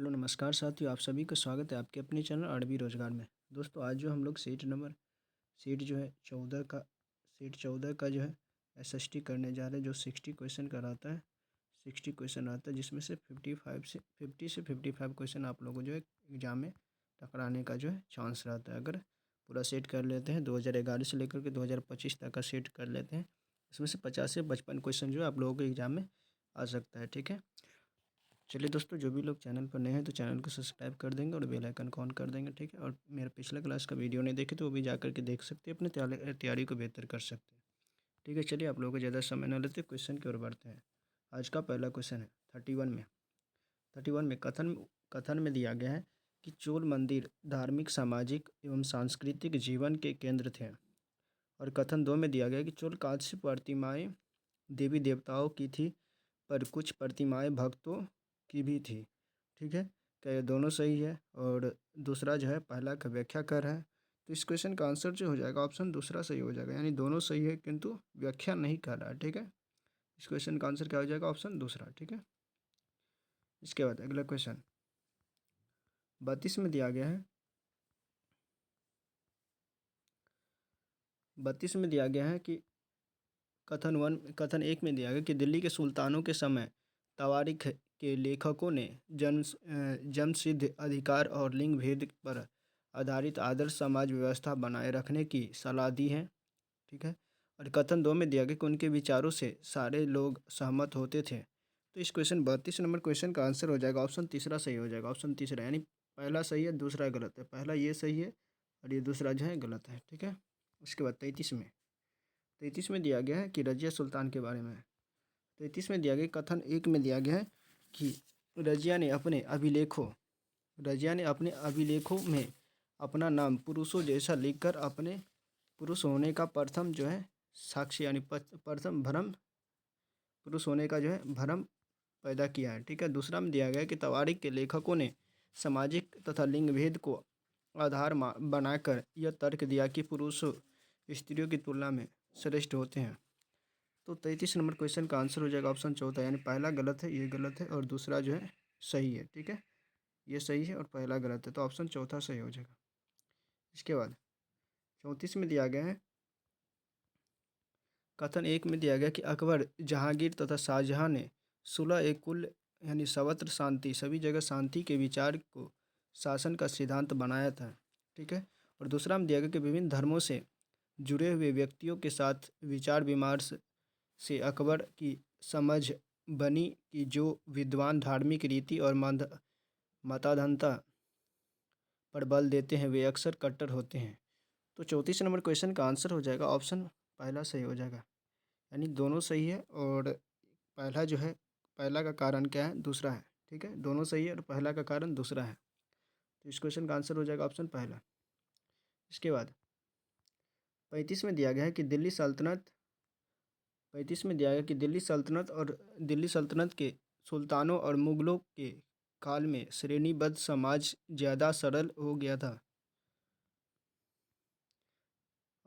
Hello नमस्कार साथियों, आप सभी का स्वागत है आपके अपने चैनल अरबी रोजगार में। दोस्तों आज जो हम लोग सीट जो है 14 का जो है एसएसटी करने जा रहे हैं, जो 60 क्वेश्चन का रहता है। 60 क्वेश्चन आता है जिसमें से 50 से 55 क्वेश्चन आप लोगों को जो है एग्ज़ाम में टकराने का जो है चांस रहता है। अगर पूरा सेट कर लेते हैं 2011 से लेकर के 2025 तक का सेट कर लेते हैं, इसमें से 50 से 55 क्वेश्चन जो है आप लोगों को एग्ज़ाम में आ सकता है। ठीक है, चलिए दोस्तों, जो भी लोग चैनल पर नए हैं तो चैनल को सब्सक्राइब कर देंगे और बेल आइकन को ऑन कर देंगे। ठीक है, और मेरा पिछला क्लास का वीडियो नहीं देखे तो वो भी जा करके देख सकते हैं, अपने तैयारी को बेहतर कर सकते हैं। ठीक है, चलिए आप लोगों को ज़्यादा समय न लेते क्वेश्चन की ओर बढ़ते हैं। आज का पहला क्वेश्चन है 31 में कथन में दिया गया है कि चोल मंदिर धार्मिक, सामाजिक एवं सांस्कृतिक जीवन के केंद्र थे। और कथन 2 में दिया गया है कि चोल कांस्य प्रतिमाएँ देवी देवताओं की थी, पर कुछ प्रतिमाएँ भक्तों की भी थी। ठीक है, क्या ये दोनों सही है? और दूसरा जो है पहला का व्याख्या कर है, तो इस क्वेश्चन का आंसर जो हो जाएगा ऑप्शन दूसरा सही हो जाएगा, यानी दोनों सही है किंतु व्याख्या नहीं कर रहा है। ठीक है, इस क्वेश्चन का आंसर क्या हो जाएगा? ऑप्शन दूसरा। ठीक है, इसके बाद अगला क्वेश्चन 32 में दिया गया है। 32 में दिया गया है कि कथन 1 में दिया गया कि दिल्ली के सुल्तानों के समय तवारीख के लेखकों ने जन्मसिद्ध अधिकार और लिंग भेद पर आधारित आदर्श समाज व्यवस्था बनाए रखने की सलाह दी है। ठीक है, और कथन 2 में दिया गया कि उनके विचारों से सारे लोग सहमत होते थे। तो इस क्वेश्चन 32 नंबर क्वेश्चन का आंसर हो जाएगा ऑप्शन तीसरा सही हो जाएगा। ऑप्शन तीसरा, यानी पहला सही है दूसरा गलत है, पहला ये सही है और ये दूसरा जो है गलत है। ठीक है, उसके बाद 33 में दिया गया है कि रजिया सुल्तान के बारे में। 33 में दिया गया कथन 1 में दिया गया है कि रजिया ने अपने अभिलेखों में अपना नाम पुरुषों जैसा लिखकर अपने पुरुष होने का प्रथम जो है साक्ष्य, यानी प्रथम भ्रम, पुरुष होने का जो है भ्रम पैदा किया है। ठीक है, दूसरा में दिया गया है कि तवारीख के लेखकों ने सामाजिक तथा लिंग भेद को आधार बनाकर यह तर्क दिया कि पुरुष स्त्रियों की तुलना में श्रेष्ठ होते हैं। तो 33 नंबर क्वेश्चन का आंसर हो जाएगा ऑप्शन चौथा, यानी पहला गलत है, ये गलत है और दूसरा जो है सही है। ठीक है, ये सही है और पहला गलत है, तो ऑप्शन चौथा सही हो जाएगा। इसके बाद 34 में दिया गया है, कथन 1 में दिया गया कि अकबर, जहांगीर तथा शाहजहां ने सुलह ए कुल यानी सर्वत्र शांति, सभी जगह शांति के विचार को शासन का सिद्धांत बनाया था। ठीक है, और दूसरा में दिया गया कि विभिन्न धर्मों से जुड़े हुए व्यक्तियों के साथ विचार विमर्श से अकबर की समझ बनी कि जो विद्वान धार्मिक रीति और मताधनता पर बल देते हैं वे अक्सर कट्टर होते हैं। तो 34 नंबर क्वेश्चन का आंसर हो जाएगा ऑप्शन पहला सही हो जाएगा, यानी दोनों सही है और पहला जो है, पहला का कारण क्या है? दूसरा है। ठीक है, दोनों सही है और पहला का कारण दूसरा है, तो इस क्वेश्चन का आंसर हो जाएगा ऑप्शन पहला। इसके बाद 35 में दिया गया है कि दिल्ली सल्तनत और दिल्ली सल्तनत के सुल्तानों और मुगलों के काल में श्रेणीबद्ध समाज ज़्यादा सरल हो गया था।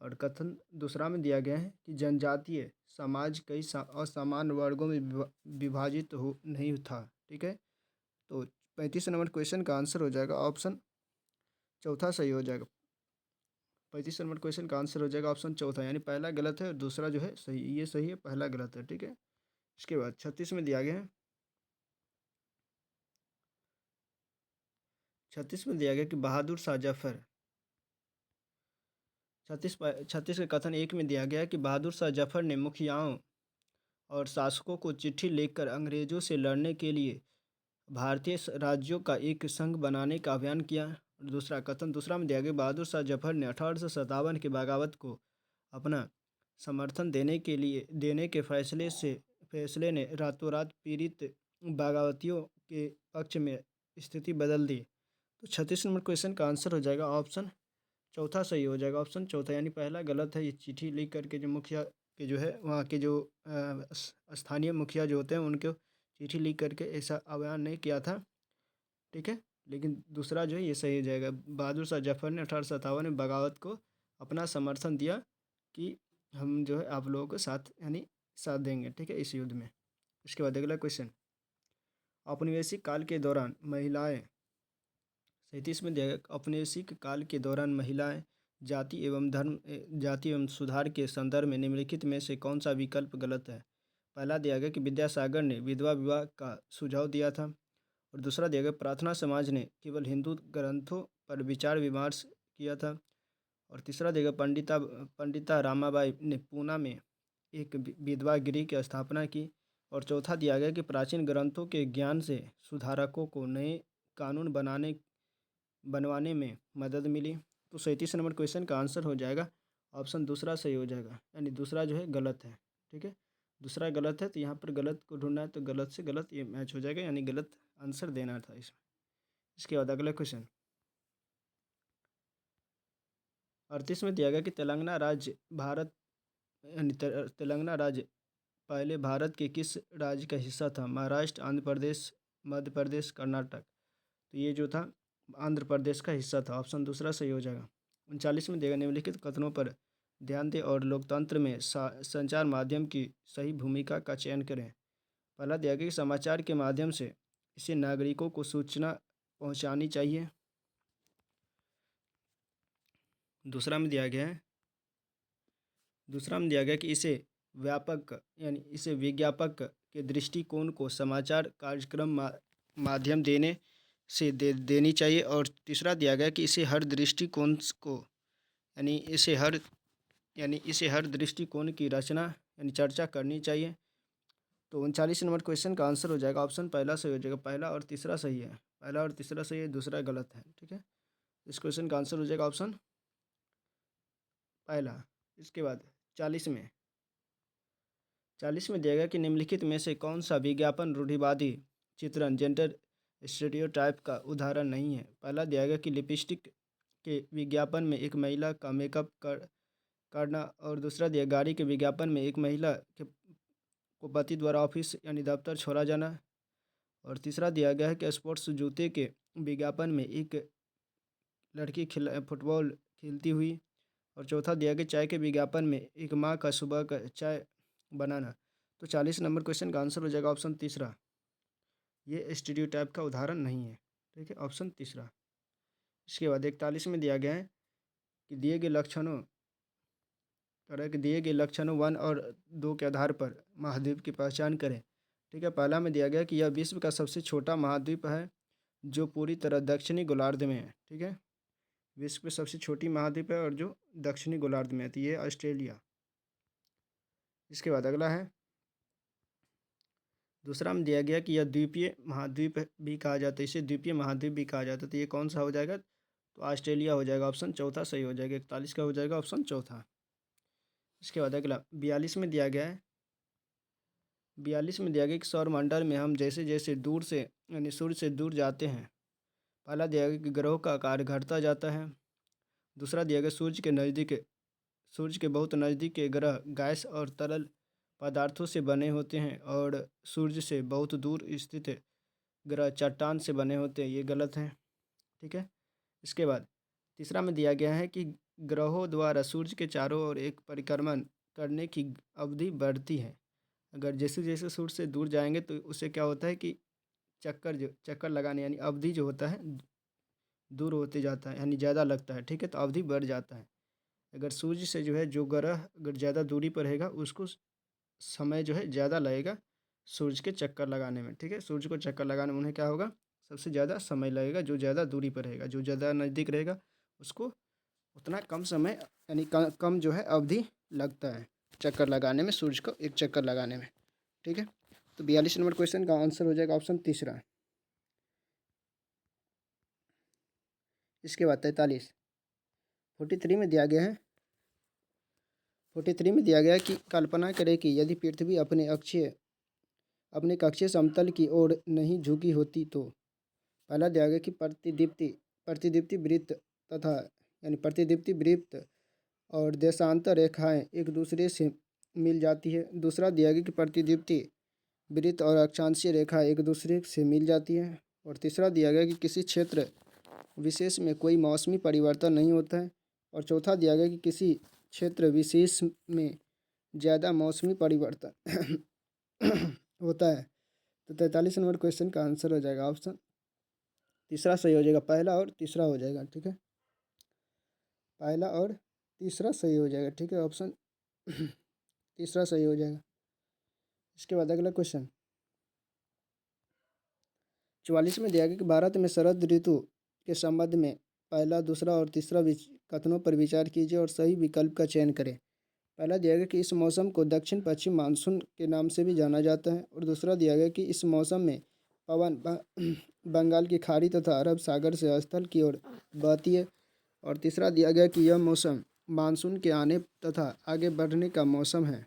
और कथन दूसरा में दिया गया है कि जनजातीय समाज कई असमान वर्गों में विभाजित हो नहीं था। ठीक है, तो 35 नंबर क्वेश्चन का आंसर हो जाएगा ऑप्शन चौथा सही हो जाएगा। 35 नंबर क्वेश्चन का आंसर हो जाएगा ऑप्शन चौथा, यानी पहला गलत है और दूसरा जो है सही, ये सही है, पहला गलत है। ठीक है, इसके बाद 36 में दिया गया है, 36 में दिया गया कि बहादुर शाह जफर, 36 के कथन 1 में दिया गया है कि बहादुर शाह जफर ने मुखियाओं और शासकों को चिट्ठी लिखकर अंग्रेजों से लड़ने के लिए भारतीय राज्यों का एक संघ बनाने का अभियान किया। दूसरा में दिया गया बहादुर शाह जफर ने 1857 के बगावत को अपना समर्थन देने के फैसले ने रातों रात पीड़ित बगावतियों के पक्ष में स्थिति बदल दी। तो 36 नंबर क्वेश्चन का आंसर हो जाएगा ऑप्शन चौथा सही हो जाएगा, ऑप्शन चौथा, यानी पहला गलत है। ये चिट्ठी लिख करके जो मुखिया के जो है वहाँ के जो स्थानीय मुखिया जो होते हैं उनको चिट्ठी लिख करके ऐसा अभियान नहीं किया था। ठीक है, लेकिन दूसरा जो है ये सही हो जाएगा, बहादुर शाह जफर ने 1857 में बगावत को अपना समर्थन दिया कि हम जो है आप लोगों को साथ यानी साथ देंगे। ठीक है, इस युद्ध में। इसके बाद अगला क्वेश्चन औपनिवेशिक काल के दौरान महिलाएं 37 में दिया गया औपनिवेशिक काल के दौरान महिलाएं जाति एवं सुधार के संदर्भ में निम्नलिखित में से कौन सा विकल्प गलत है। पहला दिया गया कि विद्यासागर ने विधवा विवाह का सुझाव दिया था, और दूसरा दिया गया प्रार्थना समाज ने केवल हिंदू ग्रंथों पर विचार विमर्श किया था, और तीसरा दिया गया पंडिता रामाबाई ने पूना में एक विधवा गृह की स्थापना की, और चौथा दिया गया कि प्राचीन ग्रंथों के ज्ञान से सुधारकों को नए कानून बनवाने में मदद मिली। तो 37 नंबर क्वेश्चन का आंसर हो जाएगा ऑप्शन दूसरा सही हो जाएगा, यानी दूसरा जो है गलत है। ठीक है, दूसरा गलत है, तो यहाँ पर गलत को ढूंढना है, तो गलत से गलत ये मैच हो जाएगा, यानी गलत आंसर देना था इसमें। इसके बाद अगला क्वेश्चन 38 में दिया गया कि तेलंगाना राज्य तेलंगाना राज्य पहले भारत के किस राज्य का हिस्सा था। महाराष्ट्र, आंध्र प्रदेश, मध्य प्रदेश, कर्नाटक। तो ये जो था आंध्र प्रदेश का हिस्सा था, ऑप्शन दूसरा सही हो जाएगा। 39 में दिया गया निम्नलिखित कथनों पर ध्यान दें और लोकतंत्र में संचार माध्यम की सही भूमिका का चयन करें। पहला दिया गया कि समाचार के माध्यम से इसे नागरिकों को सूचना पहुंचानी चाहिए। दूसरा में दिया गया कि इसे व्यापक यानी इसे विज्ञापक के दृष्टिकोण को समाचार कार्यक्रम माध्यम देने से देनी चाहिए, और तीसरा दिया गया कि इसे हर दृष्टिकोण को यानी इसे हर दृष्टिकोण की रचना यानी चर्चा करनी चाहिए। तो 39 नंबर क्वेश्चन का आंसर हो जाएगा ऑप्शन पहला सही हो जाएगा। पहला और तीसरा सही है, पहला और तीसरा सही है, दूसरा गलत है। ठीक है, इस क्वेश्चन का आंसर हो जाएगा ऑप्शन पहला। इसके बाद 40 में दिया गया कि निम्नलिखित में से कौन सा विज्ञापन रूढ़िवादी चित्रण जेंडर स्टेरियोटाइप का उदाहरण नहीं है। पहला दिया गया कि लिपस्टिक के विज्ञापन में एक महिला का मेकअप करना, और दूसरा दिया गाड़ी के विज्ञापन में एक महिला को पति द्वारा ऑफिस यानी दफ्तर छोड़ा जाना, और तीसरा दिया गया है कि स्पोर्ट्स जूते के विज्ञापन में एक लड़की फुटबॉल खेलती हुई, और चौथा दिया गया चाय के विज्ञापन में एक माँ का सुबह का चाय बनाना। तो 40 नंबर क्वेश्चन का आंसर हो जाएगा ऑप्शन तीसरा, ये स्टीरियोटाइप का उदाहरण नहीं है। ठीक है, ऑप्शन तीसरा। इसके बाद 41 में दिया गया है कि दिए गए लक्षणों 1 और 2 के आधार पर महाद्वीप की पहचान करें। ठीक है, पहला में दिया गया कि यह विश्व का सबसे छोटा महाद्वीप है जो पूरी तरह दक्षिणी गोलार्ध में है। ठीक है, विश्व में सबसे छोटी महाद्वीप है और जो दक्षिणी गोलार्ध में है, तो ये ऑस्ट्रेलिया। इसके बाद अगला है दूसरा में दिया गया कि यह द्वीपीय महाद्वीप भी कहा जाता है, इसे द्वीपीय महाद्वीप भी कहा जाता है, तो ये कौन सा हो जाएगा, तो ऑस्ट्रेलिया हो जाएगा, ऑप्शन चौथा सही हो जाएगा। 41 का हो जाएगा ऑप्शन चौथा। इसके बाद अगला 42 में दिया गया कि सौरमंडल में हम जैसे जैसे दूर से यानी सूर्य से दूर जाते हैं, पहला दिया गया कि ग्रहों का आकार घटता जाता है। दूसरा दिया गया सूर्य के बहुत नज़दीक के ग्रह गैस और तरल पदार्थों से बने होते हैं, और सूर्य से बहुत दूर स्थित ग्रह चट्टान से बने होते हैं, ये गलत है। ठीक है, इसके बाद तीसरा में दिया गया है कि ग्रहों द्वारा सूर्य के चारों ओर एक परिक्रमण करने की अवधि बढ़ती है। अगर जैसे जैसे सूर्य से दूर जाएंगे तो उससे क्या होता है कि चक्कर लगाने यानी अवधि जो होता है दूर होते जाता है, यानी ज़्यादा लगता है। ठीक है, तो अवधि बढ़ जाता है। अगर सूर्य से जो है जो ग्रह अगर ज़्यादा दूरी पर रहेगा उसको समय जो है ज़्यादा लगेगा सूर्य के चक्कर लगाने में। ठीक है, सूर्य को चक्कर लगाने में उन्हें क्या होगा, सबसे ज़्यादा समय लगेगा जो ज़्यादा दूरी पर रहेगा। जो ज़्यादा नज़दीक रहेगा उसको उतना कम समय यानी कम जो है अवधि लगता है चक्कर लगाने में, सूर्य को एक चक्कर लगाने में। ठीक है, तो 42 नंबर क्वेश्चन का आंसर हो जाएगा ऑप्शन तीसरा। इसके बाद 43 में दिया गया कि कल्पना करें कि यदि पृथ्वी अपने कक्षीय समतल की ओर नहीं झुकी होती तो। पहला दिया गया कि प्रतिदीप्ति वृत्त और देशांतर रेखाएं एक दूसरे से मिल जाती है। दूसरा दिया गया कि प्रतिदीप्ति वृत्त और अक्षांशीय रेखा एक दूसरे से मिल जाती है, और तीसरा दिया गया कि किसी क्षेत्र विशेष में कोई मौसमी परिवर्तन नहीं होता है, और चौथा दिया गया कि किसी क्षेत्र विशेष में ज़्यादा मौसमी परिवर्तन होता है। तो 43 नंबर क्वेश्चन का आंसर हो जाएगा ऑप्शन तीसरा सही हो जाएगा, पहला और तीसरा हो जाएगा। ठीक है, पहला और तीसरा सही हो जाएगा। ठीक है, ऑप्शन तीसरा सही हो जाएगा। इसके बाद अगला क्वेश्चन 44 में दिया गया कि भारत में शरद ऋतु के संबंध में पहला, दूसरा और तीसरा कथनों पर विचार कीजिए और सही विकल्प का चयन करें। पहला दिया गया कि इस मौसम को दक्षिण पश्चिम मानसून के नाम से भी जाना जाता है, और दूसरा दिया गया कि इस मौसम में पवन बंगाल की खाड़ी तथा अरब सागर से स्थल की ओर बहती है, और तीसरा दिया गया कि यह मौसम मानसून के आने तथा आगे बढ़ने का मौसम है।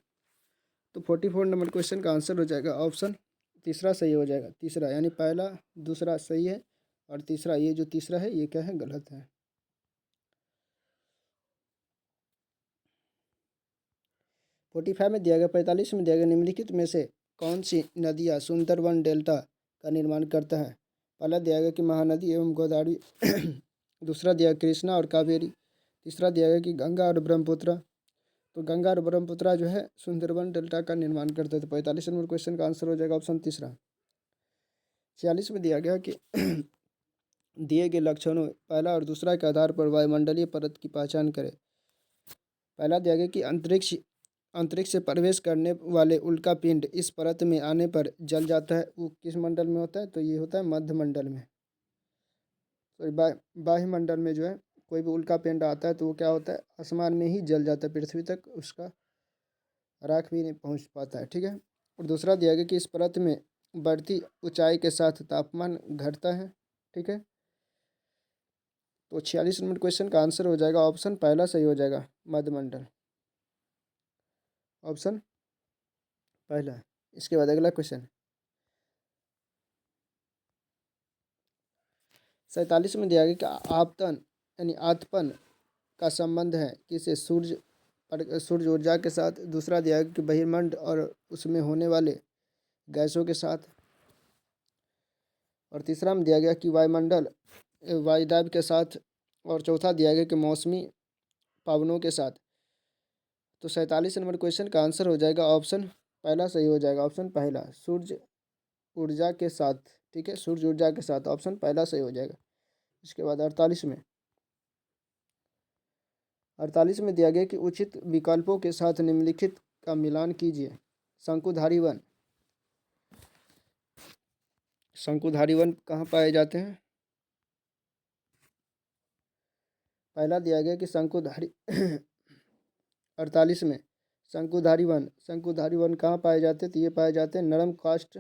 तो 44 नंबर क्वेश्चन का आंसर हो जाएगा ऑप्शन तीसरा सही हो जाएगा। तीसरा यानी पहला दूसरा सही है, और तीसरा ये जो तीसरा है ये क्या है, गलत है। 45 में दिया गया 45 में दिया गया निम्नलिखित में से कौन सी नदियाँ सुंदरबन डेल्टा का निर्माण करता है। पहला दिया गया कि महानदी एवं गोदावरी दूसरा दिया कृष्णा और कावेरी, तीसरा दिया गया कि गंगा और ब्रह्मपुत्र। तो गंगा और ब्रह्मपुत्र जो है सुंदरबन डेल्टा का निर्माण करते हैं। तो 45 नंबर क्वेश्चन का आंसर हो जाएगा ऑप्शन तीसरा। 46 में दिया गया कि दिए गए लक्षणों पहला और दूसरा के आधार पर वायुमंडलीय परत की पहचान करें। पहला दिया गया कि अंतरिक्ष से प्रवेश करने वाले उल्का पिंड इस परत में आने पर जल जाता है। वो किस मंडल में होता है, तो ये होता है मध्य मंडल में। तो बाह्य मंडल में जो है कोई भी उल्का पिंड आता है तो वो क्या होता है, आसमान में ही जल जाता है, पृथ्वी तक उसका राख भी नहीं पहुंच पाता है। ठीक है, और दूसरा दिया गया कि इस परत में बढ़ती ऊंचाई के साथ तापमान घटता है। ठीक है, तो 46 नंबर क्वेश्चन का आंसर हो जाएगा ऑप्शन पहला सही हो जाएगा, मध्यमंडल, ऑप्शन पहला। इसके बाद अगला क्वेश्चन 47 में दिया गया कि आपतन यानी आतपन का संबंध है किसे, सूर्य ऊर्जा के साथ। दूसरा दिया गया कि बहिर्मंड और उसमें होने वाले गैसों के साथ, और तीसरा में दिया गया कि वायुमंडल वायुदाब के साथ, और चौथा दिया गया कि मौसमी पवनों के साथ। तो 47 नंबर क्वेश्चन का आंसर हो जाएगा ऑप्शन पहला सही हो जाएगा, ऑप्शन पहला, सूर्य ऊर्जा के साथ। ठीक है, सूर्य ऊर्जा के साथ ऑप्शन पहला सही हो जाएगा। इसके बाद 48 में दिया गया कि उचित विकल्पों के साथ निम्नलिखित का मिलान कीजिए। शंकुधारी वन कहाँ पाए जाते हैं। पहला दिया गया कि शंकुधारी 48 में शंकुधारी वन कहाँ पाए जाते हैं, तो ये पाए जाते हैं नरम काष्ठ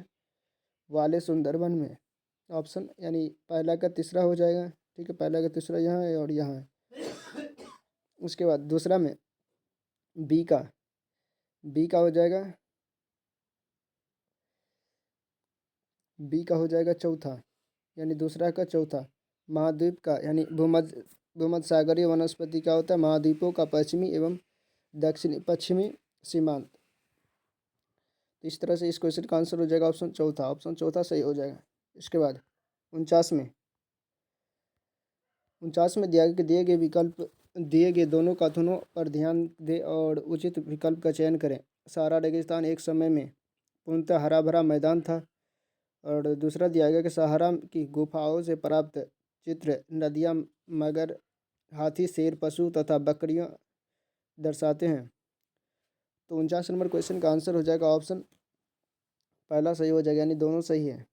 वाले सुंदरबन में। ऑप्शन यानी पहला का तीसरा हो जाएगा। ठीक है, पहला का तीसरा यहाँ है और यहाँ है। उसके बाद दूसरा में बी का हो जाएगा, हो जाएगा चौथा, यानी दूसरा का चौथा। महाद्वीप का यानी भूमध्य सागरीय वनस्पति क्या होता है, महाद्वीपों का पश्चिमी एवं दक्षिणी पश्चिमी सीमांत। तो इस तरह से इस क्वेश्चन का आंसर हो जाएगा ऑप्शन चौथा सही हो जाएगा। इसके बाद 49 में दिया गया कि दिए गए दोनों कथनों पर ध्यान दें और उचित विकल्प का चयन करें। सारा रेगिस्तान एक समय में पूर्णतः हरा भरा मैदान था, और दूसरा दिया गया कि सहारा की गुफाओं से प्राप्त चित्र नदियाँ, मगर, हाथी, शेर, पशु तथा बकरियाँ दर्शाते हैं। तो 49 नंबर क्वेश्चन का आंसर हो जाएगा ऑप्शन पहला सही हो जाएगा, यानी दोनों सही है।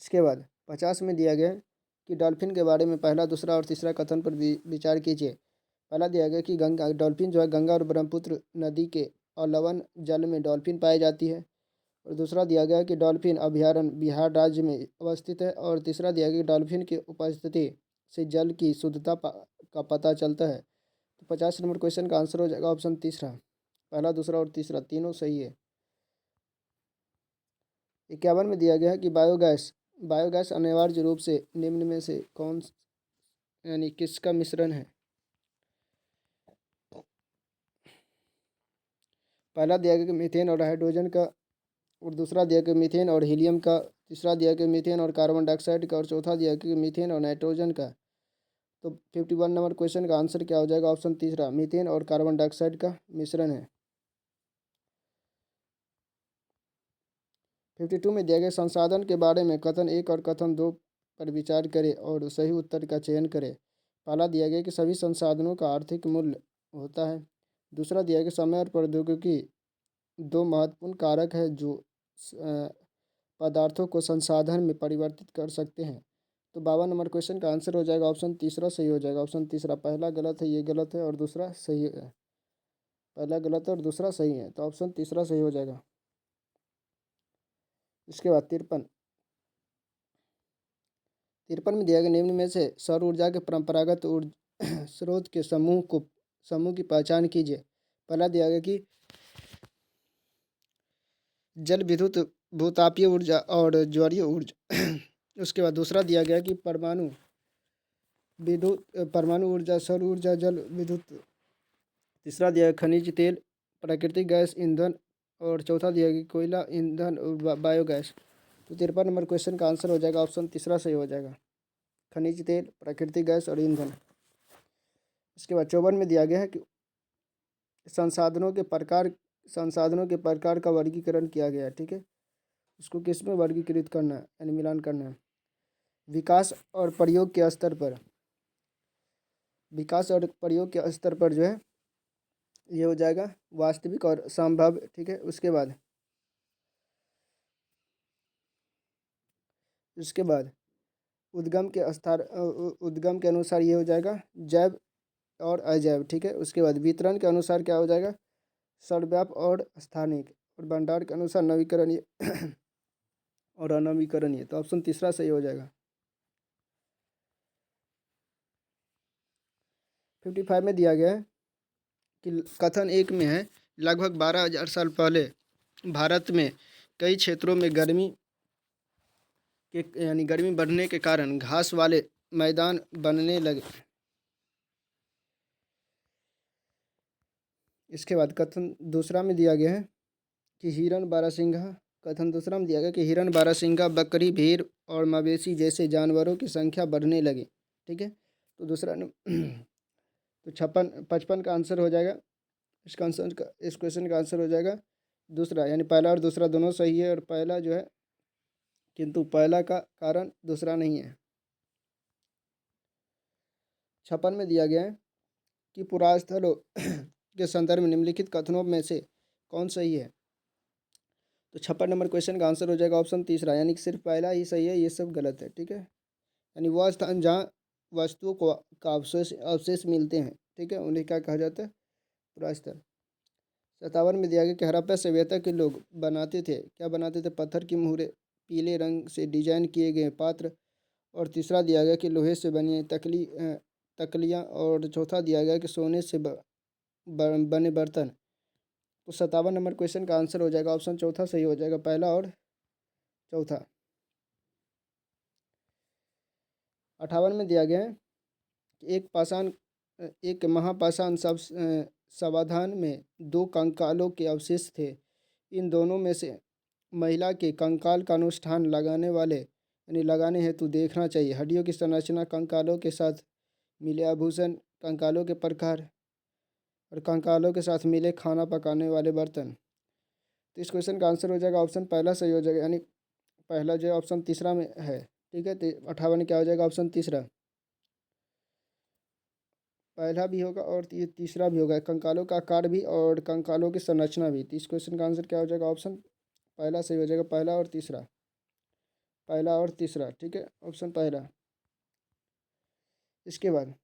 इसके बाद 50 में दिया गया कि डॉल्फिन के बारे में पहला, दूसरा और तीसरा कथन पर विचार कीजिए। पहला दिया गया कि डॉल्फिन जो है गंगा और ब्रह्मपुत्र नदी के अवलवण जल में डॉल्फिन पाई जाती है, और दूसरा दिया गया कि डॉल्फिन अभयारण्य बिहार राज्य में अवस्थित है, और तीसरा दिया गया कि डॉल्फिन की उपस्थिति से जल की शुद्धता का पता चलता है। तो 50 नंबर क्वेश्चन का आंसर हो जाएगा ऑप्शन तीसरा, पहला, दूसरा और तीसरा तीनों सही है। 51 में दिया गया है कि बायोगैस अनिवार्य रूप से निम्न में से कौन यानी किसका मिश्रण है। पहला दिया गया कि मीथेन और हाइड्रोजन का, और दूसरा दिया गया मीथेन और हीलियम का, तीसरा दिया गया मीथेन और कार्बन डाइऑक्साइड का, और चौथा दिया गया मीथेन और नाइट्रोजन का। तो 51 नंबर क्वेश्चन का आंसर क्या हो जाएगा, ऑप्शन तीसरा, मीथेन और कार्बन डाइऑक्साइड का मिश्रण है। 52 में दिया गया संसाधन के बारे में कथन 1 और कथन 2 पर विचार करें और सही उत्तर का चयन करें। पहला दिया गया कि सभी संसाधनों का आर्थिक मूल्य होता है। दूसरा दिया गया समय और प्रौद्योगिकी दो महत्वपूर्ण कारक है जो पदार्थों को संसाधन में परिवर्तित कर सकते हैं। तो 52 नंबर क्वेश्चन का आंसर हो जाएगा ऑप्शन तीसरा सही हो जाएगा। ऑप्शन तीसरा, पहला गलत है, ये गलत है और दूसरा सही है। पहला गलत है और दूसरा सही है, तो ऑप्शन तीसरा सही हो जाएगा। इसके बाद 53 में दिया गया निम्न में से सौर ऊर्जा के परंपरागत स्रोत के समूह की पहचान कीजिए। पहला दिया गया कि जल विद्युत, भूतापीय ऊर्जा और ज्वारीय ऊर्जा। उसके बाद दूसरा दिया गया कि परमाणु ऊर्जा, सौर ऊर्जा, जल विद्युत। तीसरा दिया गया खनिज तेल, प्राकृतिक गैस, ईंधन। और चौथा दिया गया कोयला, ईंधन और बायोगैस। तो 53 नंबर क्वेश्चन का आंसर हो जाएगा ऑप्शन तीसरा सही हो जाएगा, खनिज तेल, प्राकृतिक गैस और ईंधन। इसके बाद 54 में दिया गया है कि संसाधनों के प्रकार का वर्गीकरण किया गया है। ठीक है, उसको किस में वर्गीकृत करना है, यानी मिलान करना है। विकास और प्रयोग के स्तर पर, जो है ये हो जाएगा वास्तविक और संभाव्य। ठीक है, उसके बाद उद्गम के अनुसार ये हो जाएगा जैव और अजैव। ठीक है, उसके बाद वितरण के अनुसार क्या हो जाएगा, सर्वव्यापी और स्थानिक। और भंडार के अनुसार नवीकरणीय और अनवीकरणीय। तो ऑप्शन तीसरा सही हो जाएगा। 55 में दिया गया है कि कथन 1 में है लगभग 12,000 साल पहले भारत में कई क्षेत्रों में गर्मी बढ़ने के कारण घास वाले मैदान बनने लगे। इसके बाद कथन दूसरा में दिया गया है कि कथन दूसरा में दिया गया कि हिरन, बारहसिंगा, बकरी, भेड़ और मवेशी जैसे जानवरों की संख्या बढ़ने लगी। ठीक है, तो दूसरा तो 55 का आंसर हो जाएगा। इस क्वेश्चन का आंसर हो जाएगा दूसरा, यानी पहला और दूसरा दोनों सही है। और पहला जो है, किंतु पहला का कारण दूसरा नहीं है। 56 में दिया गया है कि पुरास्थलों के संदर्भ में निम्नलिखित कथनों में से कौन सही है। तो 56 नंबर क्वेश्चन का आंसर हो जाएगा ऑप्शन तीसरा, यानी कि सिर्फ पहला ही सही है, ये सब गलत है। ठीक है, यानी वह स्थान जहाँ वस्तुओं को का अवशेष मिलते हैं, ठीक है, उन्हें क्या कहा जाता है, पुरास्थल। 57 में दिया गया कि हड़प्पा सभ्यता के लोग क्या बनाते थे, पत्थर की मुहरें, पीले रंग से डिजाइन किए गए पात्र। और तीसरा दिया गया कि लोहे से बनी तकलियाँ। और चौथा दिया गया कि सोने से बने बर्तन। तो 57 नंबर क्वेश्चन का आंसर हो जाएगा ऑप्शन चौथा सही हो जाएगा, पहला और चौथा। 58 में दिया गया है कि एक महापाषाण समाधान में दो कंकालों के अवशेष थे। इन दोनों में से महिला के कंकाल का अनुष्ठान लगाने हेतु देखना चाहिए। हड्डियों की संरचना, कंकालों के साथ मिले आभूषण, कंकालों के प्रकार और कंकालों के साथ मिले खाना पकाने वाले बर्तन। तो इस क्वेश्चन का आंसर हो जाएगा ऑप्शन पहला सही हो जाएगा, यानी पहला जो है ऑप्शन तीसरा में है। ठीक है, तो 58 क्या हो जाएगा, ऑप्शन तीसरा। पहला भी होगा और ये तीसरा भी होगा, कंकालों का आकार भी और कंकालों की संरचना भी। तो इस क्वेश्चन का आंसर क्या हो जाएगा, ऑप्शन पहला सही हो जाएगा, पहला और तीसरा। ठीक है, ऑप्शन पहला। इसके बाद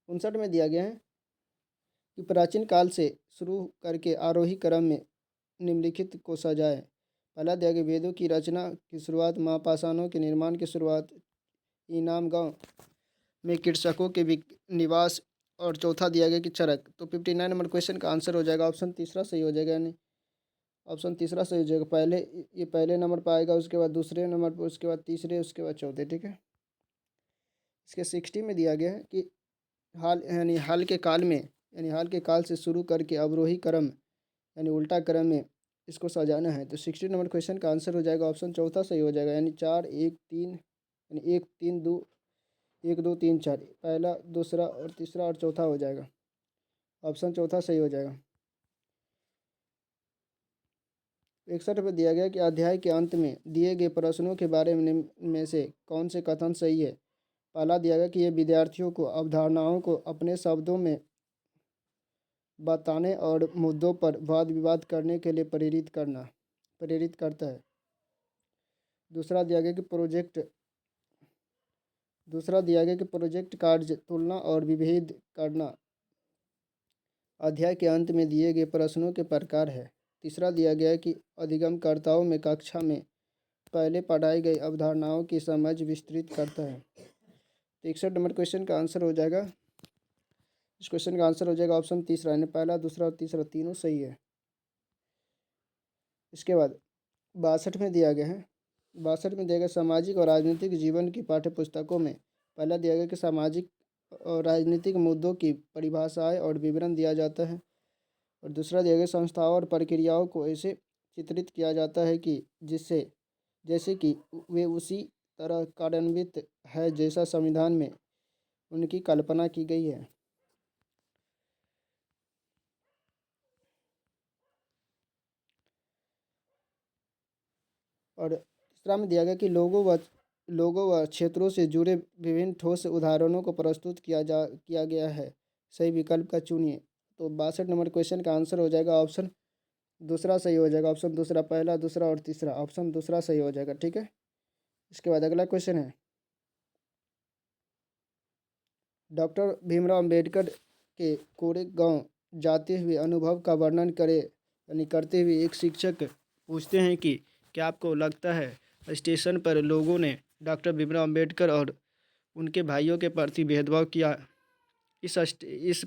59 में दिया गया है कि प्राचीन काल से शुरू करके आरोही क्रम में निम्नलिखित को सजाए। पहला दिया गया वेदों की रचना की शुरुआत, महापाषाणों के निर्माण की शुरुआत, इनाम गांव में कृषकों के निवास। और चौथा दिया गया कि चरक। तो 59 नंबर क्वेश्चन का आंसर हो जाएगा ऑप्शन तीसरा सही हो जाएगा, यानी ऑप्शन तीसरा सही हो जाएगा। पहले नंबर पर आएगा, उसके बाद दूसरे नंबर पर, उसके बाद तीसरे, उसके बाद चौथे। ठीक है, इसके 60 में दिया गया है कि हाल के काल से शुरू करके अवरोही क्रम यानी उल्टा क्रम में इसको सजाना है। तो 60 नंबर क्वेश्चन का आंसर हो जाएगा ऑप्शन चौथा सही हो जाएगा, यानी 4 1 3, यानी 1 3 2 1 2 3 4, पहला, दूसरा और तीसरा और चौथा हो जाएगा, ऑप्शन चौथा सही हो जाएगा। 61 में दिया गया कि अध्याय के अंत में दिए गए प्रश्नों के बारे में से कौन से कथन सही है। पहला दिया गया कि ये विद्यार्थियों को अवधारणाओं को अपने शब्दों में बताने और मुद्दों पर वाद विवाद करने के लिए प्रेरित करता है। दूसरा दिया गया कि प्रोजेक्ट कार्य तुलना और विभेद करना अध्याय के अंत में दिए गए प्रश्नों के प्रकार है। तीसरा दिया गया है कि अधिगमकर्ताओं में कक्षा में पहले पढ़ाई गई अवधारणाओं की समझ विस्तृत करता है। 61 नंबर क्वेश्चन का आंसर हो जाएगा, इस क्वेश्चन का आंसर हो जाएगा ऑप्शन तीसरा, यानी पहला, दूसरा और तीसरा तीनों सही है। इसके बाद 62 में दिया गया है, 62 में दिया गया सामाजिक और राजनीतिक जीवन की पाठ्य पुस्तकों में पहला दिया गया कि सामाजिक और राजनीतिक मुद्दों की परिभाषाएं और विवरण दिया जाता है, और दूसरा दिया गया संस्थाओं और प्रक्रियाओं को ऐसे चित्रित किया जाता है कि जैसे कि वे उसी तरह कार्यान्वित है जैसा संविधान में उनकी कल्पना की गई है। और तीसरा में दिया गया कि लोगों व क्षेत्रों से जुड़े विभिन्न ठोस उदाहरणों को प्रस्तुत किया गया है। सही विकल्प का चुनिए। तो 62 नंबर क्वेश्चन का आंसर हो जाएगा ऑप्शन दूसरा सही हो जाएगा। ऑप्शन दूसरा, पहला, दूसरा और तीसरा, ऑप्शन दूसरा सही हो जाएगा। ठीक है। इसके बाद अगला क्वेश्चन है, डॉक्टर भीमराव अंबेडकर के कोरेगांव जाते हुए अनुभव का वर्णन करते हुए एक शिक्षक पूछते हैं कि क्या आपको लगता है स्टेशन पर लोगों ने डॉक्टर भीमराव अंबेडकर और उनके भाइयों के प्रति भेदभाव किया? इस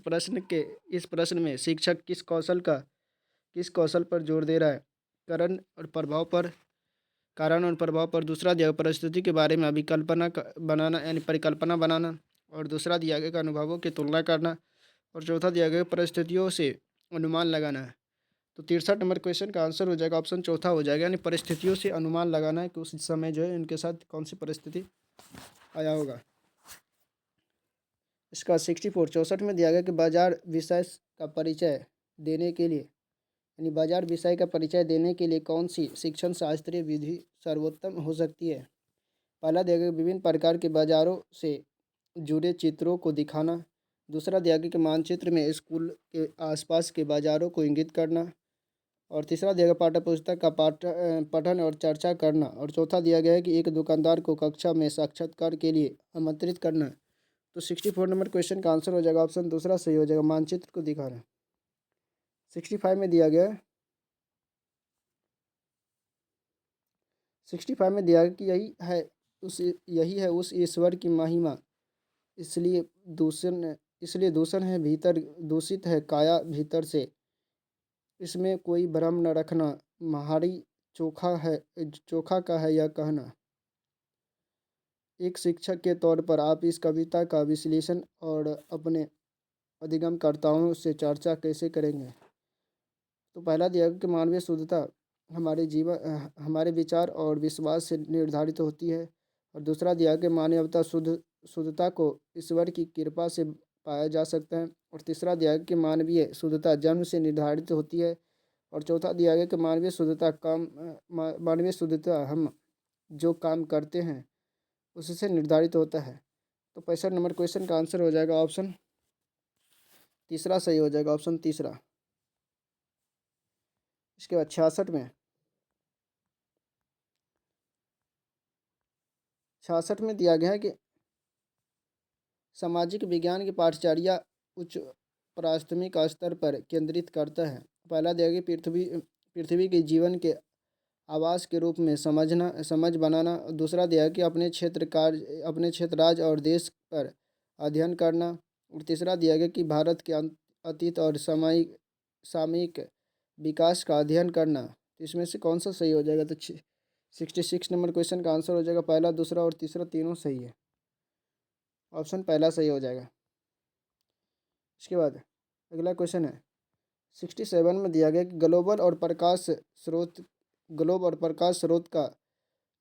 प्रश्न में शिक्षक किस कौशल पर जोर दे रहा है? कारण और प्रभाव पर। दूसरा दिया गया परिस्थिति के बारे में बनाना यानी परिकल्पना बनाना, और दूसरा दिया गया अनुभवों की तुलना करना, और चौथा दिया गया परिस्थितियों से अनुमान लगाना है। तो 63 नंबर क्वेश्चन का आंसर हो जाएगा ऑप्शन चौथा हो जाएगा, यानी परिस्थितियों से अनुमान लगाना है कि उस समय जो है उनके साथ कौन सी परिस्थिति आया होगा। इसका 64 में दिया गया कि बाजार विषय का परिचय देने के लिए कौन सी शिक्षण शास्त्रीय विधि सर्वोत्तम हो सकती है? पहला दिया गया विभिन्न प्रकार के बाजारों से जुड़े चित्रों को दिखाना। दूसरा दिया गया कि मानचित्र में स्कूल के आसपास के बाजारों को इंगित करना, और तीसरा दिया गया पाठ्य पुस्तक का पठन और चर्चा करना, और चौथा दिया गया है कि एक दुकानदार को कक्षा में साक्षात्कार के लिए आमंत्रित करना। तो 64 नंबर क्वेश्चन का आंसर हो जाएगा ऑप्शन दूसरा सही हो जाएगा, मानचित्र को दिखाना। 65 में दिया गया 65 में दिया गया कि यही है उस ईश्वर की महिमा, इसलिए दूषण है भीतर, दूषित है काया भीतर से, इसमें कोई भ्रम न रखना, महारी चोखा का है यह कहना। एक शिक्षक के तौर पर आप इस कविता का विश्लेषण और अपने अधिगमकर्ताओं से चर्चा कैसे करेंगे? तो पहला दिया कि मानवीय शुद्धता हमारे विचार और विश्वास से निर्धारित होती है, और दूसरा दिया कि मानवता शुद्धता को ईश्वर की कृपा से पाया जा सकता है, और तीसरा दिया कि मानवीय शुद्धता जन्म से निर्धारित होती है, और चौथा दिया गया कि मानवीय शुद्धता हम जो काम करते हैं उससे निर्धारित होता है। तो 65 नंबर क्वेश्चन का आंसर हो जाएगा ऑप्शन तीसरा सही हो जाएगा, ऑप्शन तीसरा। इसके बाद 66 में दिया गया है कि सामाजिक विज्ञान की पाठचर्या उच्च प्राथमिक स्तर पर केंद्रित करता है। पहला दिया गया पृथ्वी के जीवन के आवास के रूप में समझ बनाना। दूसरा दिया कि अपने क्षेत्र, राज्य और देश पर अध्ययन करना, और तीसरा दिया गया कि भारत के अतीत और सामयिक विकास का अध्ययन करना। तो इसमें से कौन सा सही हो जाएगा? तो 66 नंबर क्वेश्चन का आंसर हो जाएगा पहला, दूसरा और तीसरा तीनों सही है, ऑप्शन पहला सही हो जाएगा। इसके बाद अगला क्वेश्चन है 67 में दिया गया कि ग्लोब और प्रकाश स्रोत का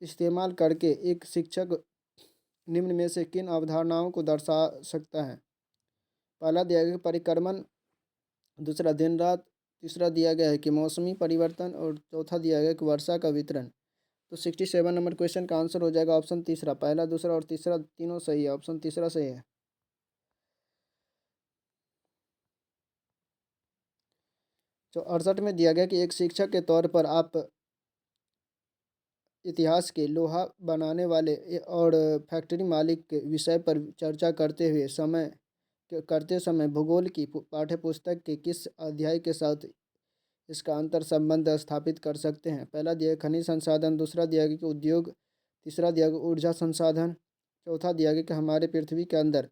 इस्तेमाल करके एक शिक्षक निम्न में से किन अवधारणाओं को दर्शा सकता है? पहला दिया गया परिक्रमण, दूसरा दिन रात तीसरा दिया गया है कि मौसमी परिवर्तन, और चौथा दिया गया है कि वर्षा का वितरण। तो 67 नंबर क्वेश्चन का आंसर हो जाएगा ऑप्शन तीसरा। पहला, दूसरा और तीसरा तीनों सही है, ऑप्शन तीसरा सही है। तो 68 में दिया गया कि एक शिक्षक के तौर पर आप इतिहास के लोहा बनाने वाले और फैक्ट्री मालिक के विषय पर चर्चा करते समय भूगोल की पाठ्य पुस्तक के किस अध्याय के साथ इसका अंतर संबंध स्थापित कर सकते हैं? पहला दिया गया खनिज संसाधन, दूसरा दिया गया कि उद्योग, तीसरा दिया गया ऊर्जा संसाधन, चौथा दिया गया कि हमारे पृथ्वी के अंदर।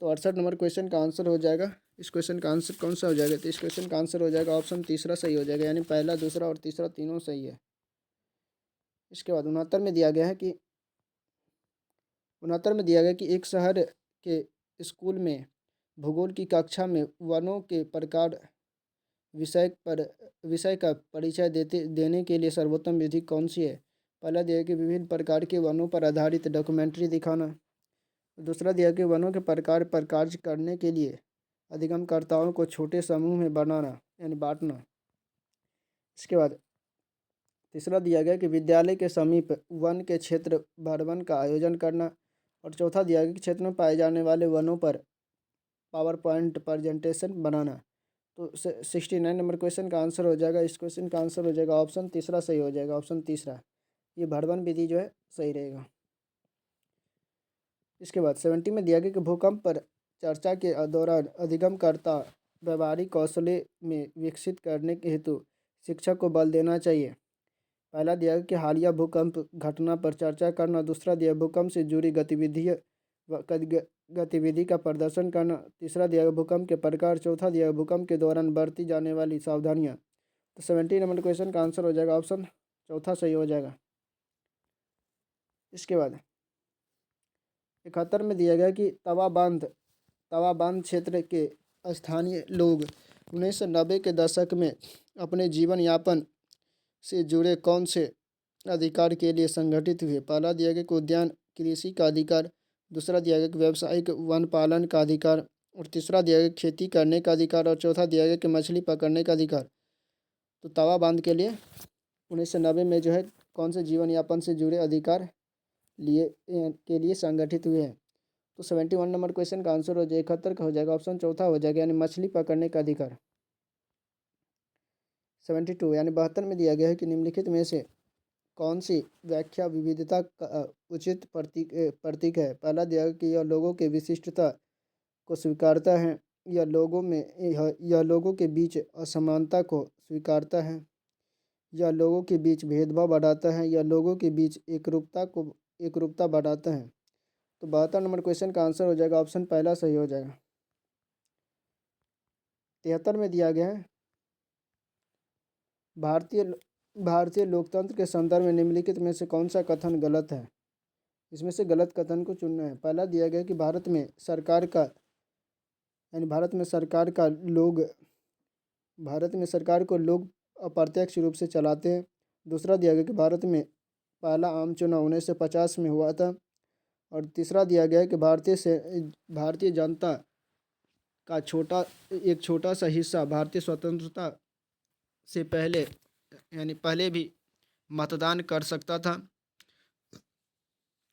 तो 68 नंबर क्वेश्चन का आंसर हो जाएगा, इस क्वेश्चन का आंसर कौन सा हो जाएगा? तो इस क्वेश्चन का आंसर हो जाएगा ऑप्शन तीसरा सही हो जाएगा, यानी पहला, दूसरा और तीसरा तीनों सही है। इसके बाद 69 में दिया गया है कि 69 में दिया गया कि एक शहर के स्कूल में भूगोल की कक्षा में वनों के प्रकार विषय का परिचय देने के लिए सर्वोत्तम विधि कौन सी है? पहला दिया कि विभिन्न प्रकार के वनों पर आधारित डॉक्यूमेंट्री दिखाना, दूसरा दिया कि वनों के प्रकार पर कार्य करने के लिए अधिगमकर्ताओं को छोटे समूह में बनाना यानी बांटना। इसके बाद तीसरा दिया गया कि विद्यालय के समीप वन के क्षेत्र भरवन का आयोजन करना, और चौथा दिया गया कि क्षेत्र में पाए जाने वाले वनों पर पावर पॉइंट प्रेजेंटेशन बनाना। तो 69 नंबर क्वेश्चन का आंसर हो जाएगा, इस क्वेश्चन का आंसर हो जाएगा ऑप्शन तीसरा सही हो जाएगा, ऑप्शन तीसरा, ये भरवन विधि जो है सही रहेगा। इसके बाद 70 में दिया गया कि भूकंप पर चर्चा के दौरान अधिगमकर्ता व्यवहारिक कौशल में विकसित करने के हेतु शिक्षक को बल देना चाहिए। पहला दिया गया कि हालिया भूकंप घटना पर चर्चा करना, दूसरा दिया भूकंप से जुड़ी गतिविधि का प्रदर्शन करना, तीसरा दिया गया भूकंप के प्रकार, चौथा दिया गया भूकंप के दौरान बरती जाने वाली सावधानियाँ। तो 70 नंबर क्वेश्चन का आंसर हो जाएगा ऑप्शन चौथा सही हो जाएगा। इसके बाद 71 में दिया गया कि तवा बांध क्षेत्र के स्थानीय लोग 1990 के दशक में अपने जीवन यापन से जुड़े कौन से अधिकार के लिए संगठित हुए? पहला दिया गया कि उद्यान कृषि का अधिकार, दूसरा दिया गया कि व्यावसायिक वन पालन का अधिकार, और तीसरा दिया गया खेती करने का अधिकार, और चौथा दिया गया कि मछली पकड़ने का अधिकार। तो तवा बांध के लिए 1990 में जो है कौन से जीवन यापन से जुड़े अधिकार के लिए संगठित हुए हैं? तो 71 नंबर क्वेश्चन का आंसर हो जाएगा 71 का हो जाएगा ऑप्शन चौथा हो जाएगा, यानी मछली पकड़ने का अधिकार। 72 यानी 72 में दिया गया है कि निम्नलिखित में से कौन सी व्याख्या विविधता का उचित प्रतीक है? पहला दिया गया कि यह लोगों के विशिष्टता को स्वीकारता है, यह लोगों के बीच असमानता को स्वीकारता है, यह लोगों के बीच भेदभाव बढ़ाता है, यह लोगों के बीच एकरूपता बढ़ाता है। तो 72 नंबर क्वेश्चन का आंसर हो जाएगा ऑप्शन पहला सही हो जाएगा। 73 में दिया गया है भारतीय लोकतंत्र के संदर्भ में निम्नलिखित में से कौन सा कथन गलत है? इसमें से गलत कथन को चुनना है। पहला दिया गया कि भारत में सरकार को लोग अप्रत्यक्ष रूप से चलाते हैं। दूसरा दिया गया कि भारत में पहला आम चुनाव 1950 में हुआ था, और तीसरा दिया गया है कि भारतीय जनता का एक छोटा सा हिस्सा भारतीय स्वतंत्रता से पहले भी मतदान कर सकता था,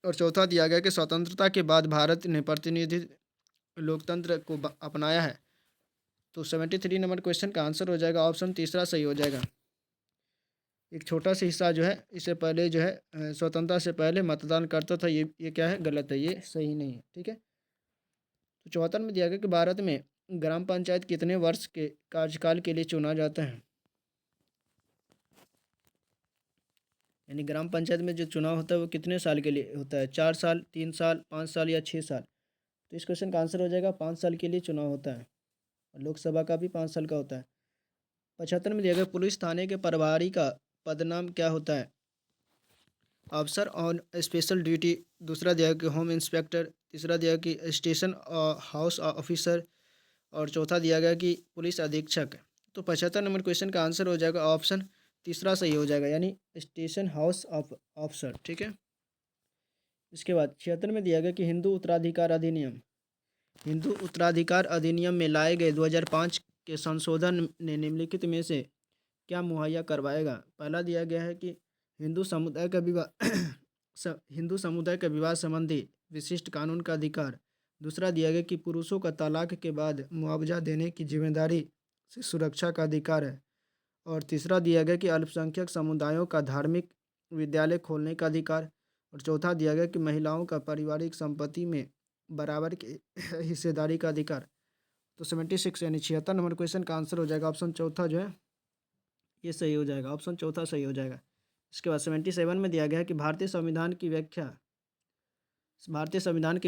और चौथा दिया गया कि स्वतंत्रता के बाद भारत ने प्रतिनिधि लोकतंत्र को अपनाया है। तो 73 नंबर क्वेश्चन का आंसर हो जाएगा ऑप्शन तीसरा सही हो जाएगा। एक छोटा सा हिस्सा जो है इससे पहले जो है स्वतंत्रता से पहले मतदान करता था, ये क्या है? गलत है, ये सही नहीं है। ठीक है। तो 74 में दिया गया कि भारत में ग्राम पंचायत कितने वर्ष के कार्यकाल के लिए चुना जाता है? यानी ग्राम पंचायत में जो चुनाव होता है वो कितने साल के लिए होता है? 4 साल, 3 साल, 5 साल या 6 साल? तो इस क्वेश्चन का आंसर हो जाएगा 5 साल के लिए चुनाव होता है, और लोकसभा का भी 5 साल का होता है। 75 में दिया गया पुलिस थाने के प्रभारी का पदनाम क्या होता है? अफसर ऑन स्पेशल ड्यूटी, दूसरा दिया कि होम इंस्पेक्टर, तीसरा दिया कि स्टेशन हाउस ऑफिसर, और चौथा दिया गया कि पुलिस अधीक्षक। तो 75 नंबर क्वेश्चन का आंसर हो जाएगा ऑप्शन तीसरा सही हो जाएगा, यानी स्टेशन हाउस ऑफिसर। ठीक है। इसके बाद 76 में दिया गया कि हिंदू उत्तराधिकार अधिनियम में लाए गए 2005 के संशोधन ने निम्नलिखित में से क्या मुहैया करवाएगा? पहला दिया गया है कि हिंदू समुदाय का विवाह हिंदू समुदाय का विवाह संबंधी विशिष्ट कानून का अधिकार। दूसरा दिया गया कि पुरुषों का तलाक के बाद मुआवजा देने की जिम्मेदारी से सुरक्षा का अधिकार है। और तीसरा दिया गया कि अल्पसंख्यक समुदायों का धार्मिक विद्यालय खोलने का अधिकार। और चौथा दिया गया कि महिलाओं का पारिवारिक संपत्ति में बराबर की हिस्सेदारी का अधिकार। तो 76 यानी 76 नंबर क्वेश्चन का आंसर हो जाएगा ऑप्शन चौथा जो है ये सही हो जाएगा, ऑप्शन चौथा सही हो जाएगा। इसके बाद 77 में दिया गया है कि भारतीय संविधान की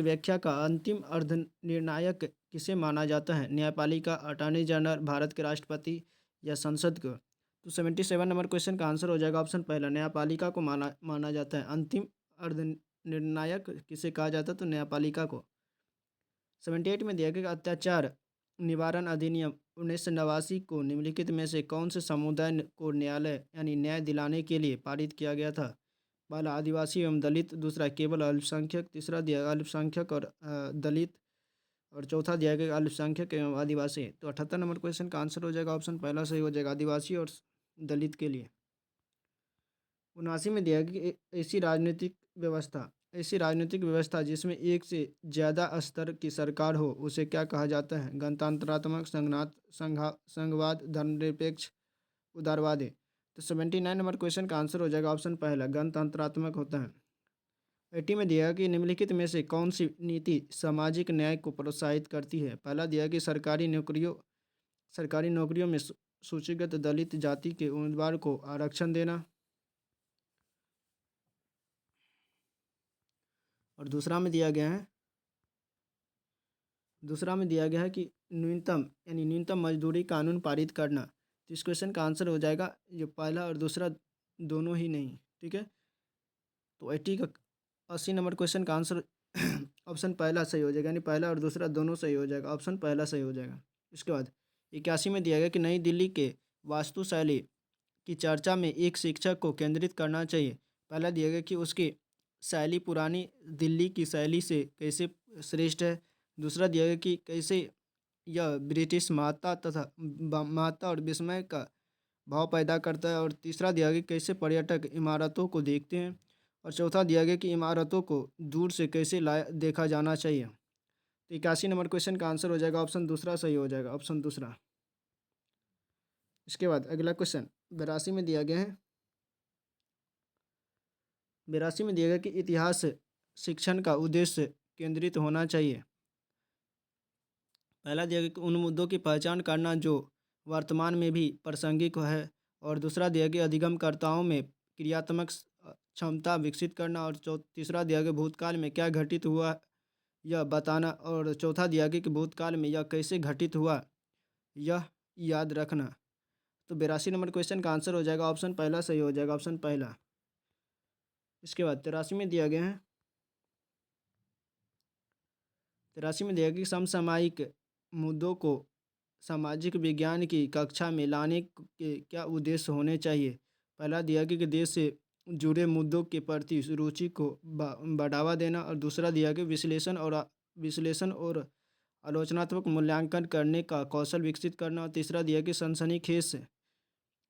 व्याख्या का अंतिम अर्धनिर्णायक किसे माना जाता है? न्यायपालिका, अटॉर्नी जनरल, भारत के राष्ट्रपति या संसद को? तो 77 नंबर क्वेश्चन का आंसर हो जाएगा ऑप्शन पहला, न्यायपालिका को माना जाता है। अंतिम अर्धनिर्णायक किसे कहा जाता है? तो न्यायपालिका को। 78 में दिया गया कि अत्याचार निवारण अधिनियम 1989 को निम्नलिखित में से कौन से समुदाय को न्यायालय यानी न्याय दिलाने के लिए पारित किया गया था? पहला आदिवासी एवं दलित, दूसरा केवल अल्पसंख्यक, तीसरा दिया अल्पसंख्यक और दलित, और चौथा दिया गया अल्पसंख्यक एवं आदिवासी। तो 78 नंबर क्वेश्चन का आंसर हो जाएगा ऑप्शन पहला सही हो जाएगा, आदिवासी और दलित के लिए। 79 में दिया गया कि ऐसी राजनीतिक व्यवस्था जिसमें एक से ज़्यादा स्तर की सरकार हो उसे क्या कहा जाता है? गणतंत्रात्मक, संघवाद, धर्मनिरपेक्ष, उदारवादी। तो 79 नंबर क्वेश्चन का आंसर हो जाएगा ऑप्शन पहला, गणतंत्रात्मक होता है। 80 में दिया कि निम्नलिखित में से कौन सी नीति सामाजिक न्याय को प्रोत्साहित करती है? पहला दिया कि सरकारी नौकरियों में सूचीगत दलित जाति के उम्मीदवार को आरक्षण देना। और दूसरा में दिया गया है कि न्यूनतम मजदूरी कानून पारित करना। तो इस क्वेश्चन का आंसर हो जाएगा ये पहला और दूसरा दोनों ही नहीं, ठीक है। तो 80 नंबर क्वेश्चन का आंसर ऑप्शन पहला सही हो जाएगा, यानी पहला और दूसरा दोनों सही हो जाएगा, ऑप्शन पहला सही हो जाएगा। इसके बाद 81 में दिया गया कि नई दिल्ली के वास्तुशैली की चर्चा में एक शिक्षक को केंद्रित करना चाहिए। पहला दिया गया कि उसकी शैली पुरानी दिल्ली की शैली से कैसे श्रेष्ठ है। दूसरा दिया गया कि कैसे यह ब्रिटिश महत्ता और विस्मय का भाव पैदा करता है। और तीसरा दिया गया कैसे पर्यटक इमारतों को देखते हैं। और चौथा दिया गया कि इमारतों को दूर से कैसे देखा जाना चाहिए। तो 81 नंबर क्वेश्चन का आंसर हो जाएगा ऑप्शन दूसरा सही हो जाएगा, ऑप्शन दूसरा। इसके बाद अगला क्वेश्चन 82 में दिया गया है, 82 में दिया गया कि इतिहास शिक्षण का उद्देश्य केंद्रित होना चाहिए। पहला दिया गया कि उन मुद्दों की पहचान करना जो वर्तमान में भी प्रासंगिक है। और दूसरा दिया गया अधिगमकर्ताओं में क्रियात्मक क्षमता विकसित करना। और तीसरा दिया गया भूतकाल में क्या घटित हुआ यह बताना। और चौथा दिया गया कि भूतकाल में यह कैसे घटित हुआ यह याद रखना। तो 82 नंबर क्वेश्चन का आंसर हो जाएगा ऑप्शन पहला सही हो जाएगा, ऑप्शन पहला। इसके बाद 83 में दिया गया है, 83 में दिया गया कि समसामयिक मुद्दों को सामाजिक विज्ञान की कक्षा में लाने के क्या उद्देश्य होने चाहिए। पहला दिया गया कि देश से जुड़े मुद्दों के प्रति रुचि को बढ़ावा देना। और दूसरा दिया गया विश्लेषण और आलोचनात्मक मूल्यांकन करने का कौशल विकसित करना। और तीसरा दिया कि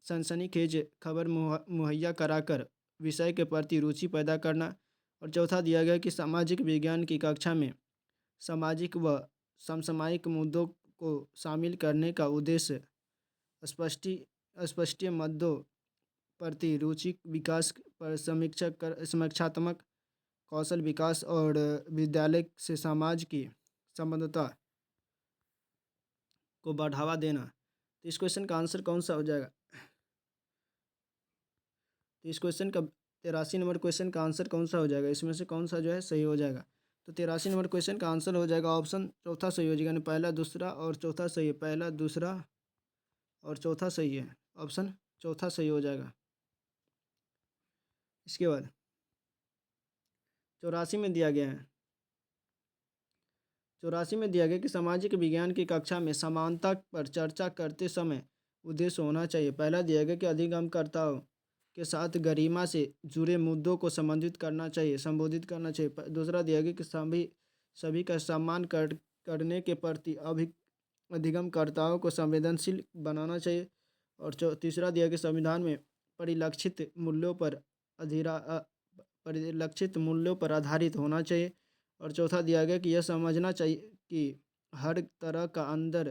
सनसनीखेज खबर मुहैया कराकर विषय के प्रति रुचि पैदा करना। और चौथा दिया गया कि सामाजिक विज्ञान की कक्षा में सामाजिक व समसामयिक मुद्दों को शामिल करने का उद्देश्य स्पष्टीय मुद्दों प्रति रुचि विकास पर समीक्षात्मक कौशल विकास और विद्यालय से समाज की संबद्धता को बढ़ावा देना। तो इस क्वेश्चन का आंसर कौन सा हो जाएगा? तो इस क्वेश्चन का 83 नंबर क्वेश्चन का आंसर कौन सा हो जाएगा? इसमें से कौन सा जो है सही हो जाएगा? तो 83 नंबर क्वेश्चन का आंसर हो जाएगा ऑप्शन चौथा सही हो जाएगा, यानी पहला दूसरा और चौथा सही है, पहला दूसरा और चौथा सही है, ऑप्शन चौथा सही हो जाएगा। इसके बाद 84 में दिया गया है, 84 में दिया गया कि सामाजिक विज्ञान की कक्षा में समानता पर चर्चा करते समय उद्देश्य होना चाहिए। पहला दिया गया कि अधिगमकर्ताओं के साथ गरिमा से जुड़े मुद्दों को संबोधित करना चाहिए। दूसरा दिया गया कि सभी का सम्मान करने के प्रति अधिगमकर्ताओं को संवेदनशील बनाना चाहिए। और तीसरा दिया कि संविधान में परिलक्षित मूल्यों पर परिलक्षित मूल्यों पर आधारित होना चाहिए। और चौथा दिया गया कि यह समझना चाहिए कि हर तरह का अंदर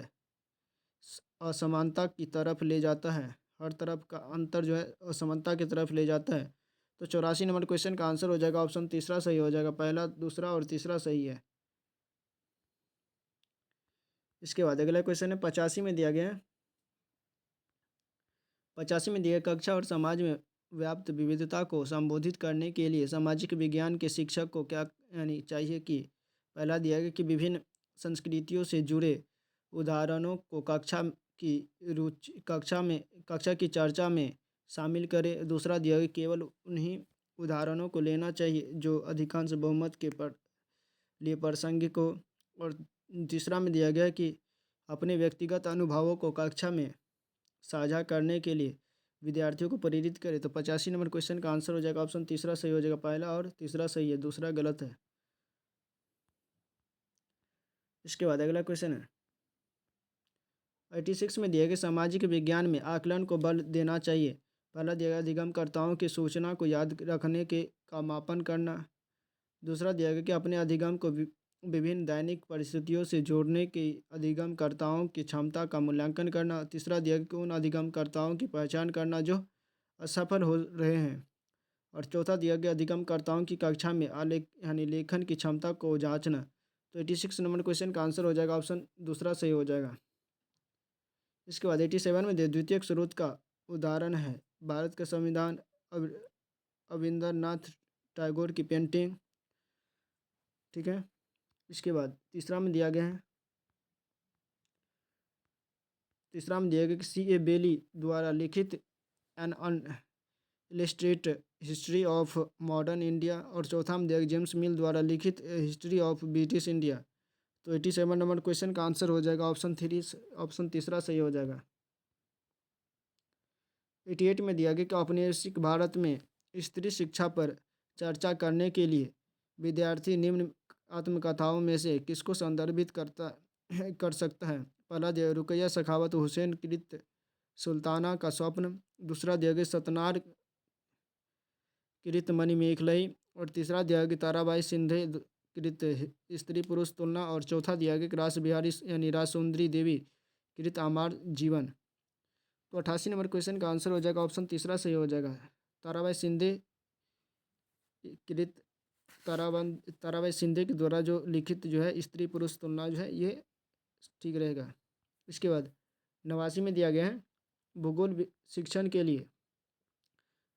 असमानता की तरफ ले जाता है, हर तरफ का अंतर जो है असमानता की तरफ ले जाता है। तो 84 नंबर क्वेश्चन का आंसर हो जाएगा ऑप्शन तीसरा सही हो जाएगा। पहला, दूसरा और तीसरा सही है। इसके बाद अगला क्वेश्चन है 85 में दिया गया है। 85 में दिया कक्षा और समाज में व्याप्त विविधता को संबोधित करने के लिए सामाजिक विज्ञान के शिक्षक को क्या यानी चाहिए कि पहला दिया गया कि विभिन्न संस्कृतियों से जुड़े उदाहरणों को कक्षा की चर्चा में शामिल करें। दूसरा दिया गया केवल उन्हीं उदाहरणों को लेना चाहिए जो अधिकांश बहुमत के लिए प्रासंगिक हो। और तीसरा में दिया गया कि अपने व्यक्तिगत अनुभवों को कक्षा में साझा करने के लिए विद्यार्थियों को प्रेरित करें। तो 85 नंबर क्वेश्चन का आंसर हो जाएगा ऑप्शन तीसरा सही हो जाएगा। पहला और तीसरा सही है, दूसरा गलत है। इसके बाद अगला क्वेश्चन है 86 में दिया गया सामाजिक विज्ञान में आकलन को बल देना चाहिए। पहला दिया गया अधिगमकर्ताओं की सूचना को याद रखने के का मापन करना। दूसरा दिया गया कि अपने अधिगम को विभिन्न दैनिक परिस्थितियों से जोड़ने के अधिगमकर्ताओं की क्षमता का मूल्यांकन करना। तीसरा दिया गया कि उन अधिगमकर्ताओं की पहचान करना जो असफल हो रहे हैं। और चौथा दिया गया अधिगमकर्ताओं की कक्षा में आलेख यानी लेखन की क्षमता को जांचना। तो 86 नंबर क्वेश्चन का आंसर हो जाएगा ऑप्शन दूसरा सही हो जाएगा। इसके बाद 87 में द्वितीयक स्रोत का उदाहरण है भारत का संविधान, रविंद्रनाथ टैगोर की पेंटिंग। ठीक है। इसके बाद तीसरा में दिया गया कि C.A. बेली द्वारा लिखित an illustrate history of modern India. और चौथा में दिया गया जेम्स मिल द्वारा लिखित हिस्ट्री ऑफ ब्रिटिश इंडिया। तो 87 नंबर क्वेश्चन का आंसर हो जाएगा ऑप्शन तीसरा सही हो जाएगा। 88 में दिया गया कि औपनिवेशिक भारत में स्त्री शिक्षा पर चर्चा करने के लिए विद्यार्थी निम्न आत्मकथाओं में से किसको संदर्भित कर सकता है। पहला दिया रुकैया सखावत हुसैन कृत सुल्ताना का स्वप्न। दूसरा दिया गया सतनार कृत मणिमेखलई। और तीसरा दिया गया ताराबाई सिंधे कृत स्त्री पुरुष तुलना। और चौथा दिया गया रास बिहारी यानी रासुंदरी देवी कृत आमार जीवन। तो 88 नंबर क्वेश्चन का आंसर हो जाएगा ऑप्शन तीसरा सही हो जाएगा। ताराबाई सिंधे कृत ताराबाई सिंधे के द्वारा जो लिखित जो है स्त्री पुरुष तुलना जो है ये ठीक रहेगा। इसके बाद 89 में दिया गया है भूगोल शिक्षण के लिए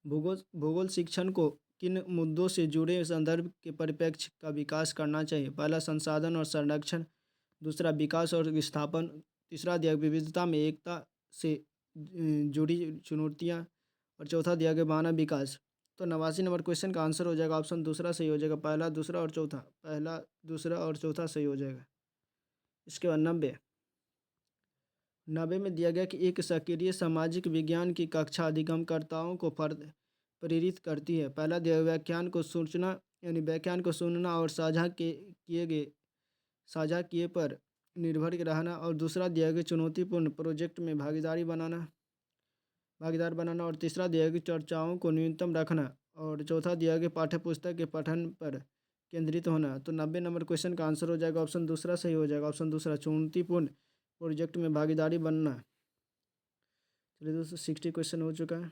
भूगोल शिक्षण को किन मुद्दों से जुड़े संदर्भ के परिप्रेक्ष्य का विकास करना चाहिए। पहला संसाधन और संरक्षण। दूसरा विकास और विस्थापन। तीसरा दिया विविधता में एकता से जुड़ी चुनौतियाँ। और चौथा दिया गया मानव विकास। तो 89 नंबर क्वेश्चन का आंसर हो जाएगा ऑप्शन दूसरा सही हो जाएगा। पहला दूसरा और चौथा सही हो जाएगा। इसके बाद 90 में दिया गया कि एक सक्रिय सामाजिक विज्ञान की कक्षा अधिगमकर्ताओं को प्रेरित करती है। पहला दिया व्याख्यान को सुनना और साझा किए पर निर्भर रहना। और दूसरा दिया गया चुनौतीपूर्ण प्रोजेक्ट में भागीदार बनाना। और तीसरा दिया गया चर्चाओं को न्यूनतम रखना। और चौथा दिया गया पाठ्यपुस्तक के पठन पर केंद्रित होना। तो 90 नंबर क्वेश्चन का आंसर हो जाएगा ऑप्शन दूसरा सही हो जाएगा। ऑप्शन दूसरा चुनौतीपूर्ण प्रोजेक्ट में भागीदारी बनना। चलिए दोस्तों 60 क्वेश्चन हो चुका है।